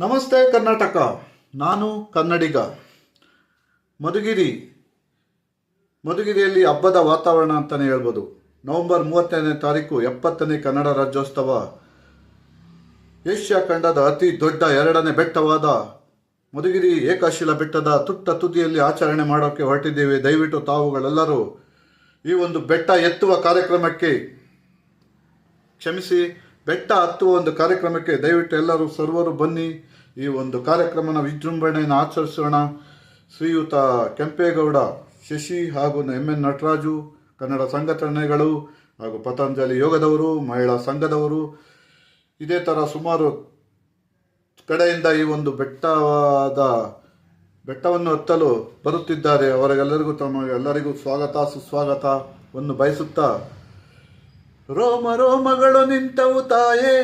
ನಮಸ್ತೆ ಕರ್ನಾಟಕ. ನಾನು ಕನ್ನಡಿಗ. ಮಧುಗಿರಿಯಲ್ಲಿ ಹಬ್ಬದ ವಾತಾವರಣ ಅಂತಲೇ ಹೇಳ್ಬೋದು. ನವೆಂಬರ್ 30ನೇ ತಾರೀಕು 70ನೇ ಕನ್ನಡ ರಾಜ್ಯೋತ್ಸವ. ಏಷ್ಯಾ ಖಂಡದ ಅತಿ ದೊಡ್ಡ 2ನೇ ಬೆಟ್ಟವಾದ ಮಧುಗಿರಿ ಏಕಶಿಲಾ ಬೆಟ್ಟದ ತುಟ್ಟ ತುದಿಯಲ್ಲಿ ಆಚರಣೆ ಮಾಡೋಕ್ಕೆ ಹೊರಟಿದ್ದೇವೆ. ದಯವಿಟ್ಟು ತಾವುಗಳೆಲ್ಲರೂ ಈ ಒಂದು ಬೆಟ್ಟ ಎತ್ತುವ ಕಾರ್ಯಕ್ರಮಕ್ಕೆ ಬೆಟ್ಟ ಹತ್ತುವ ಒಂದು ಕಾರ್ಯಕ್ರಮಕ್ಕೆ ದಯವಿಟ್ಟು ಎಲ್ಲರೂ ಸರ್ವರು ಬನ್ನಿ. ಈ ಒಂದು ಕಾರ್ಯಕ್ರಮನ ವಿಜೃಂಭಣೆಯನ್ನು ಆಚರಿಸೋಣ. ಶ್ರೀಯುತ ಕೆಂಪೇಗೌಡ ಶಶಿ ಹಾಗೂ ಎನ್ ನಟರಾಜು, ಕನ್ನಡ ಸಂಘಟನೆಗಳು ಹಾಗೂ ಪತಂಜಲಿ ಯೋಗದವರು, ಮಹಿಳಾ ಸಂಘದವರು, ಇದೇ ಥರ ಸುಮಾರು ಕಡೆಯಿಂದ ಈ ಒಂದು ಬೆಟ್ಟವನ್ನು ಹತ್ತಲು ಬರುತ್ತಿದ್ದಾರೆ. ಅವರಿಗೆಲ್ಲರಿಗೂ ಎಲ್ಲರಿಗೂ ಸ್ವಾಗತ ಸುಸ್ವಾಗತವನ್ನು ಬಯಸುತ್ತಾ, ರೋಮ ರೋಮಗಳು ನಿಂತವು ತಾಯೇ,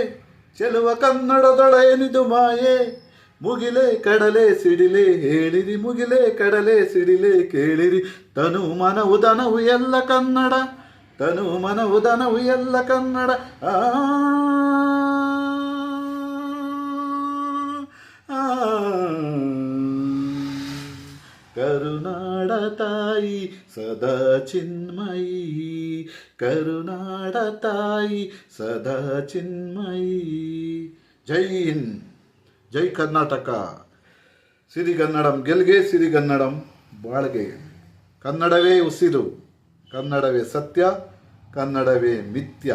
ಚೆಲುವ ಕನ್ನಡದೊಳೇನಿದು ಮಾಯೆ, ಮುಗಿಲೆ ಕಡಲೆ ಸಿಡಿಲೆ ಹೇಳಿರಿ, ಮುಗಿಲೆ ಕಡಲೆ ಸಿಡಿಲೆ ಕೇಳಿರಿ, ತನು ಮನವು ದನವು ಎಲ್ಲ ಕನ್ನಡ, ತನು ಮನವು ದನವು ಎಲ್ಲ ಕನ್ನಡ. ಕರುನಾಡ ತಾಯಿ ಸದಾ ಚಿನ್ಮಯಿ, ಕರುನಾಡ ತಾಯಿ ಸದಾ ಚಿನ್ಮಯಿ. ಜೈ ಹಿಂದ್, ಜೈ ಕರ್ನಾಟಕ. ಸಿರಿಗನ್ನಡಂ ಗೆಲ್ಗೆ, ಸಿರಿಗನ್ನಡಂ ಬಾಳ್ಗೆ. ಕನ್ನಡವೇ ಉಸಿರು, ಕನ್ನಡವೇ ಸತ್ಯ, ಕನ್ನಡವೇ ಮಿಥ್ಯ.